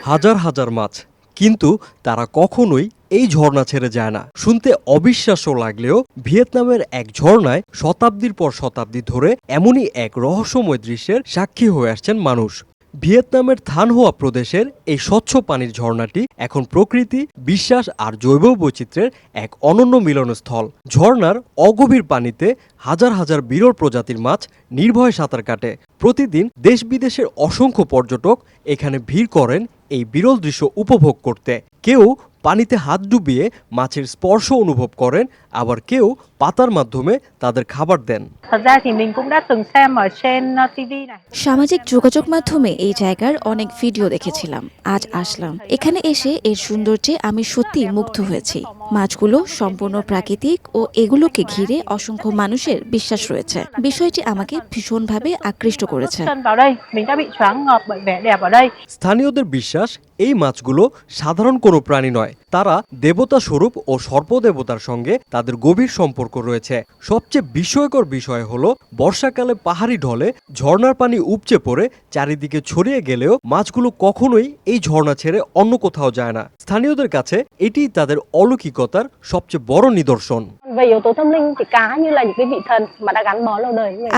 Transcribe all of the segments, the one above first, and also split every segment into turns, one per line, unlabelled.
হাজার হাজার মাছ, কিন্তু তারা কখনোই এই ঝর্ণা ছেড়ে যায় না। শুনতে অবিশ্বাস্য লাগলেও ভিয়েতনামের এক ঝর্ণায় শতাব্দীর পর শতাব্দী ধরে এমনই এক রহস্যময় দৃশ্যের সাক্ষী হয়ে আসছেন মানুষ। ভিয়েতনামের থান হোয়া প্রদেশের এই স্বচ্ছ পানির ঝর্ণাটি এখন প্রকৃতি, বিশ্বাস আর জৈব বৈচিত্র্যের এক অনন্য মিলনস্থল। ঝর্ণার অগভীর পানিতে হাজার হাজার বিরল প্রজাতির মাছ নির্ভয়ে সাঁতার কাটে। প্রতিদিন দেশ বিদেশের অসংখ্য পর্যটক এখানে ভিড় করেন এই বিরল দৃশ্য উপভোগ করতে। কেউ পানিতে হাত ডুবিয়ে মাছের স্পর্শ অনুভব করেন, আবার কেউ পাতার মাধ্যমে তাদের খাবার দেন।
সামাজিক যোগাযোগ মাধ্যমে এই জায়গার অনেক ভিডিও দেখেছিলাম। আজ আসলাম। এখানে এসে এর সৌন্দর্যে আমি সত্যি মুগ্ধ হয়েছি। মাছগুলো সম্পূর্ণ প্রাকৃতিক ও এগুলোকে ঘিরে অসংখ্য মানুষের বিশ্বাস রয়েছে। বিষয়টি আমাকে ভীষণভাবে আকৃষ্ট করেছে।
স্থানীয়দের বিশ্বাস, এই মাছগুলো সাধারণ কোনো প্রাণী নয়। তারা দেবতা স্বরূপ ও সর্পদেবতার সঙ্গে তাদের গভীর সম্পর্ক রয়েছে। সবচেয়ে বিস্ময়কর বিষয় হলো, বর্ষাকালে পাহাড়ি ঢলে ঝর্ণার পানি উপচে পড়ে চারিদিকে ছড়িয়ে গেলেও মাছগুলো কখনোই এই ঝর্ণা ছেড়ে অন্য কোথাও যায় না। স্থানীয়দের কাছে এটি তাদের অলৌকিকতার সবচেয়ে বড় নিদর্শন।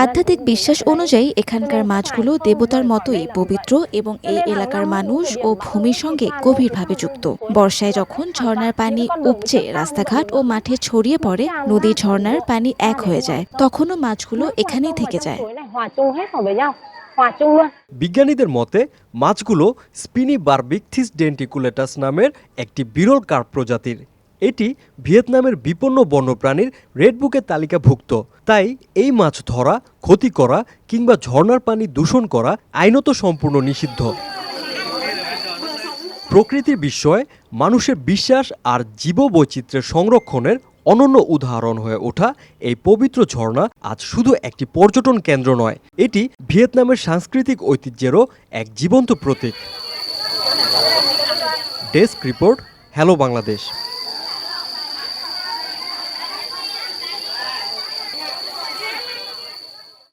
আধ্যাত্মিক বিশ্বাস অনুযায়ী এখানকার মাছগুলো দেবতার মতোই পবিত্র এবং এই এলাকার মানুষ ও ভূমির সঙ্গে গভীরভাবে যুক্ত। বর্ষায় যখন ঝর্ণার পানি উপচে রাস্তাঘাট ও মাঠে ছড়িয়ে পড়ে, নদী ঝর্ণার পানি এক হয়ে যায়, তখনও মাছগুলো এখানেই থেকে যায়।
বিজ্ঞানীদের মতে মাছগুলো স্পিনি বারবিকথিস ডেন্টিকুলেটাস নামের একটি বিরল কার্প প্রজাতির। এটি ভিয়েতনামের বিপন্ন বন্যপ্রাণীর রেড বুকের তালিকাভুক্ত। তাই এই মাছ ধরা, ক্ষতি করা কিংবা ঝর্ণার পানি দূষণ করা আইনত সম্পূর্ণ নিষিদ্ধ। প্রকৃতির বিস্ময়, মানুষের বিশ্বাস আর জীববৈচিত্র্যের সংরক্ষণের অনন্য উদাহরণ হয়ে ওঠা এই পবিত্র ঝর্ণা আজ শুধু একটি পর্যটন কেন্দ্র নয়, এটি ভিয়েতনামের সাংস্কৃতিক ঐতিহ্যেরও এক জীবন্ত প্রতীক। Desk report, hello Bangladesh.